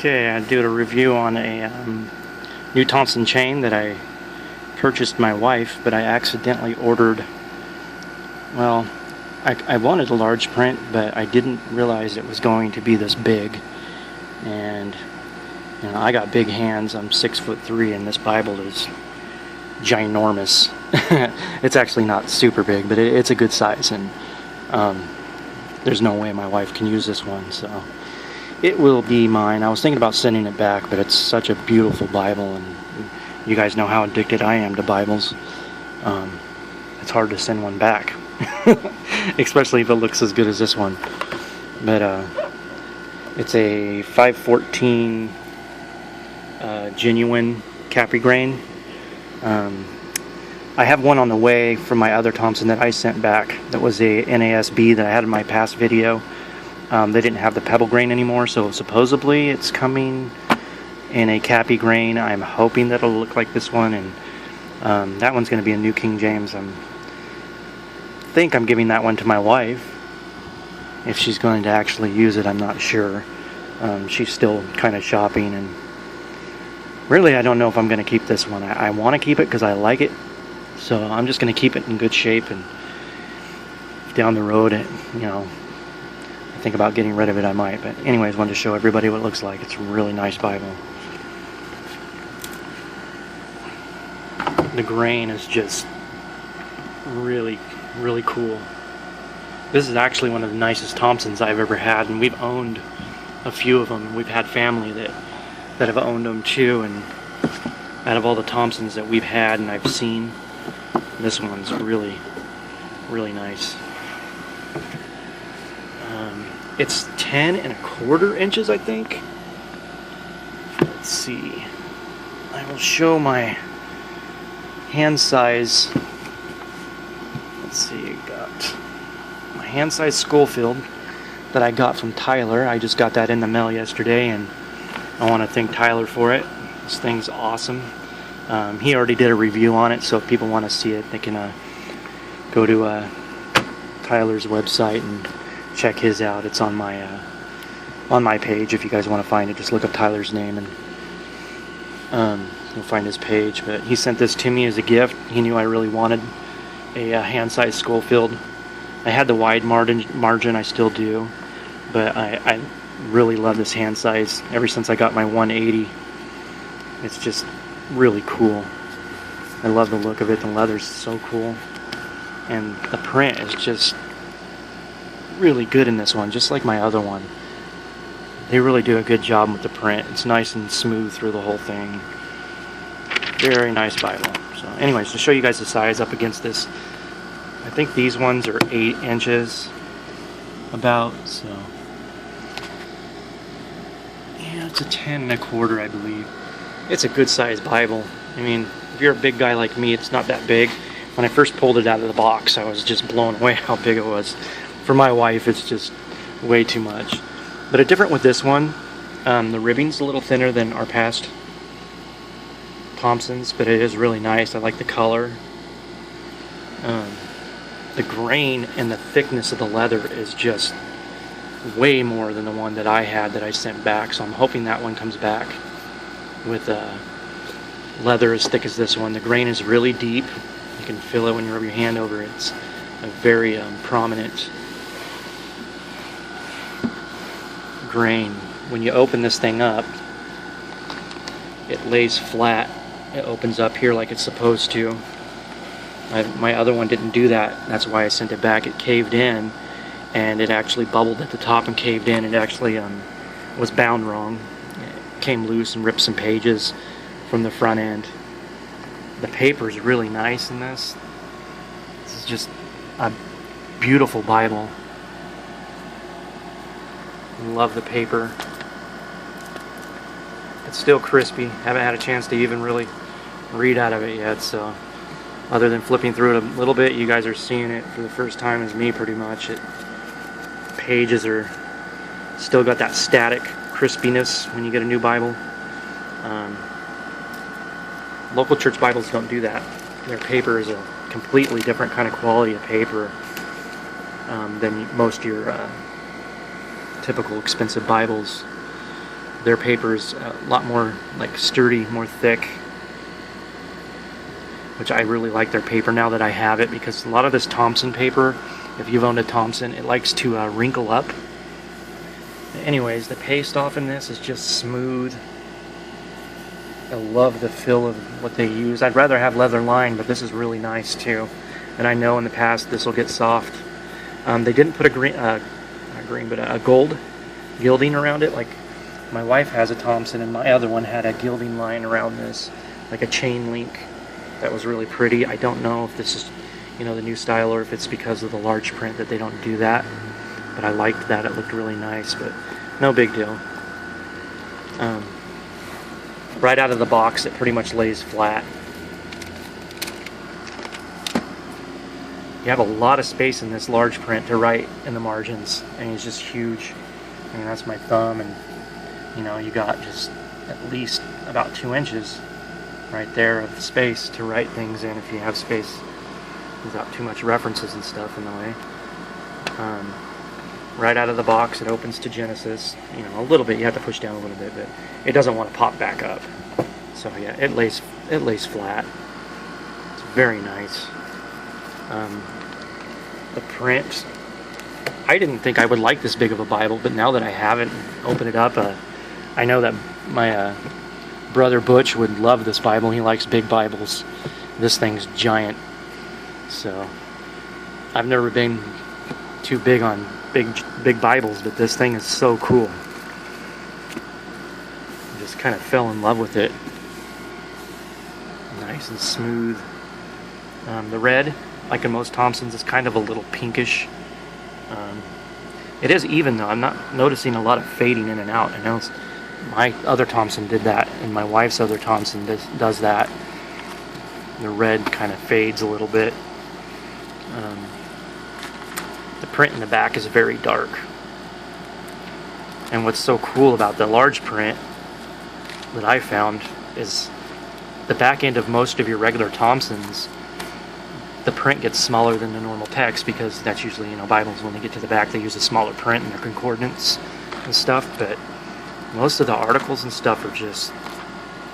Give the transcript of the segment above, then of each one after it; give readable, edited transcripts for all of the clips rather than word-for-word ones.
Okay, I did a review on a new Thompson chain that I purchased my wife, but I accidentally ordered, well, I wanted a large print, but I didn't realize it was going to be this big. And you know, I got big hands. I'm 6'3", and this Bible is ginormous. It's actually not super big, but it's a good size, and there's no way my wife can use this one, so it will be mine. I was thinking about sending it back, but it's such a beautiful Bible, and you guys know how addicted I am to Bibles. It's hard to send one back, especially if it looks as good as this one. But it's a 514 genuine Capri grain. I have one on the way from my other Thompson that I sent back. That was a NASB that I had in my past video. They didn't have the pebble grain anymore, so supposedly it's coming in a Capri grain. I'm hoping that it'll look like this one, and that one's going to be a New King James. I think I'm giving that one to my wife. If she's going to actually use it, I'm not sure. She's still kind of shopping, and really I don't know if I'm going to keep this one. I want to keep it because I like it, so I'm just going to keep it in good shape, and down the road, you know, think about getting rid of it, I might. But anyways, wanted to show everybody what it looks like. It's a really nice Bible. The grain is just really, really cool. This is actually one of the nicest Thompsons I've ever had, and we've owned a few of them. We've had family that have owned them too, and out of all the Thompsons that we've had and I've seen, this one's really, really nice. It's 10¼ inches, I think. Let's see. I will show my hand size. Let's see, I got my hand size Scofield that I got from Tyler. I just got that in the mail yesterday, and I want to thank Tyler for it. This thing's awesome. He already did a review on it, so if people want to see it, they can go to Tyler's website and check his out. It's on my page. If you guys want to find it, just look up Tyler's name and you'll find his page. But he sent this to me as a gift. He knew I really wanted a hand-sized Scofield. I had the wide margin, I still do, but I really love this hand size ever since I got my 180. It's just really cool. I love the look of it. The leather's so cool, and the print is just really good in this one, just like my other one. They really do a good job with the print. It's nice and smooth through the whole thing. Very nice Bible. So anyways, to show you guys the size up against this, I think these ones are 8 inches about, so yeah, it's a 10¼ I believe. It's a good sized Bible. I mean, if you're a big guy like me, it's not that big. When I first pulled it out of the box, I was just blown away how big it was. For my wife, it's just way too much. But different with this one, the ribbing's a little thinner than our past Thompsons, but it is really nice. I like the color. The grain and the thickness of the leather is just way more than the one that I had that I sent back, so I'm hoping that one comes back with leather as thick as this one. The grain is really deep. You can feel it when you rub your hand over it. It's a very prominent grain. When you open this thing up, it lays flat. It opens up here like it's supposed to. My other one didn't do that. That's why I sent it back. It caved in, and it actually bubbled at the top and caved in. It actually was bound wrong. It came loose and ripped some pages from the front end. The paper is really nice in this. This is just a beautiful Bible. Love the paper. It's still crispy. Haven't had a chance to even really read out of it yet, so other than flipping through it a little bit, you guys are seeing it for the first time as me pretty much. Pages are still got that static crispiness when you get a new Bible. Local church Bibles don't do that. Their paper is a completely different kind of quality of paper than most of your typical expensive Bibles. Their paper is a lot more like sturdy, more thick, which I really like their paper now that I have it, because a lot of this Thompson paper, if you've owned a Thompson, it likes to wrinkle up. Anyways, the paste off in this is just smooth. I love the feel of what they use. I'd rather have leather lined, but this is really nice too. And I know in the past this will get soft. They didn't put a gold gilding around it. Like my wife has a Thompson, and my other one had a gilding line around this, like a chain link. That was really pretty. I don't know if this is, the new style, or if it's because of the large print that they don't do that. But I liked that. It looked really nice, but no big deal. Right out of the box, it pretty much lays flat. You have a lot of space in this large print to write in the margins, and it's just huge. I mean, that's my thumb, and you got just at least about 2 inches right there of space to write things in, if you have space without too much references and stuff in the way. Right out of the box, it opens to Genesis. A little bit, you have to push down a little bit, but it doesn't want to pop back up. So yeah, it lays flat. It's very nice. The print, I didn't think I would like this big of a Bible, but now that I have it and open it up, I know that my brother Butch would love this Bible. He likes big Bibles. This thing's giant. So I've never been too big on big Bibles, but this thing is so cool. I just kind of fell in love with it. Nice and smooth. The red, like in most Thompsons, is kind of a little pinkish. It is even though. I'm not noticing a lot of fading in and out. I know my other Thompson did that, and my wife's other Thompson does that. The red kind of fades a little bit. The print in the back is very dark. And what's so cool about the large print that I found is the back end of most of your regular Thompsons, the print gets smaller than the normal text, because that's usually, Bibles, when they get to the back, they use a smaller print in their concordance and stuff, but most of the articles and stuff are just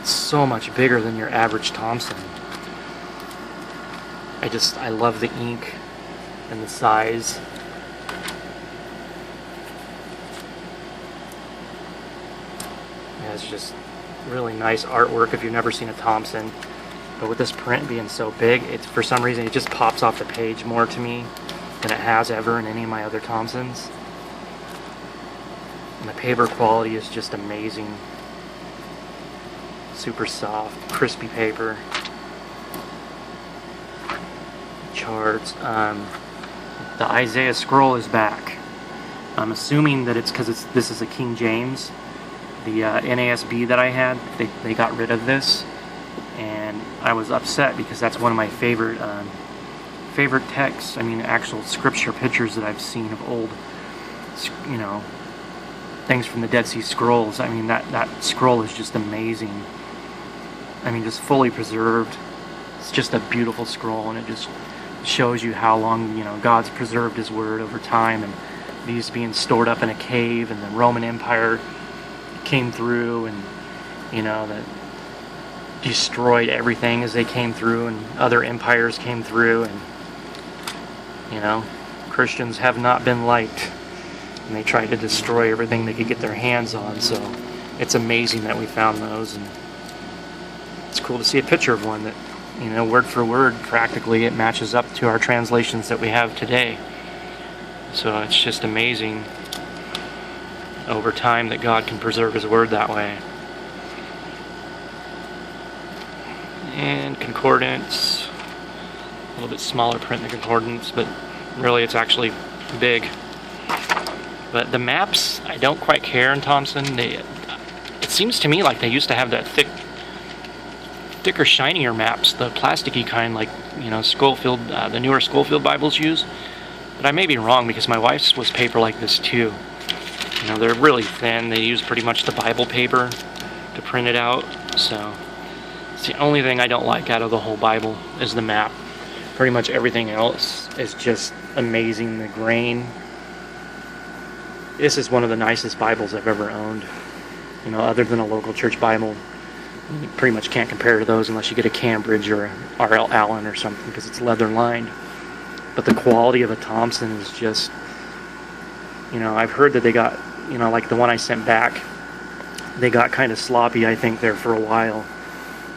so much bigger than your average Thompson. I love the ink and the size. Yeah, it's just really nice artwork if you've never seen a Thompson. But with this print being so big, for some reason it just pops off the page more to me than it has ever in any of my other Thompsons. And the paper quality is just amazing. Super soft, crispy paper. Charts. The Isaiah scroll is back. I'm assuming that it's because this is a King James. The NASB that I had, they got rid of this, and I was upset because that's one of my favorite texts. I mean, actual scripture pictures that I've seen of old, things from the Dead Sea Scrolls. I mean, that scroll is just amazing. I mean, just fully preserved. It's just a beautiful scroll, and it just shows you how long, God's preserved His Word over time, and these being stored up in a cave, and the Roman Empire came through, and that destroyed everything as they came through, and other empires came through, and Christians have not been liked, and they tried to destroy everything they could get their hands on. So it's amazing that we found those, and it's cool to see a picture of one that, word for word, practically it matches up to our translations that we have today. So it's just amazing over time that God can preserve His Word that way. And concordance, a little bit smaller print in the concordance, but really it's actually big. But the maps, I don't quite care in Thompson. It seems to me like they used to have that thicker, shinier maps, the plasticky kind, like Scofield, the newer Scofield Bibles use. But I may be wrong, because my wife's was paper like this too. They're really thin. They use pretty much the Bible paper to print it out. So it's the only thing I don't like out of the whole Bible is the map. Pretty much everything else is just amazing. The grain. This is one of the nicest Bibles I've ever owned. You know, other than a local church Bible, you pretty much can't compare to those unless you get a Cambridge or a R.L. Allen or something, because it's leather lined. But the quality of a Thompson is just, you know, I've heard that they got, you know, like the one I sent back, they got kind of sloppy, I think, there for a while.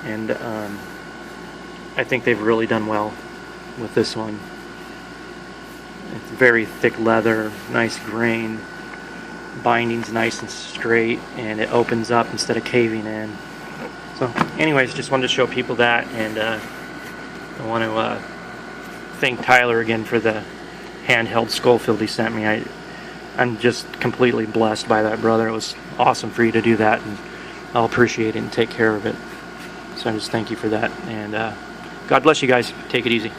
And I think they've really done well with this one. It's very thick leather, nice grain, binding's nice and straight, and it opens up instead of caving in. So anyways, just wanted to show people that, and I want to thank Tyler again for the handheld Scofield he sent me. I'm just completely blessed by that, brother. It was awesome for you to do that, and I'll appreciate it and take care of it. So I just thank you for that, and God bless you guys. Take it easy.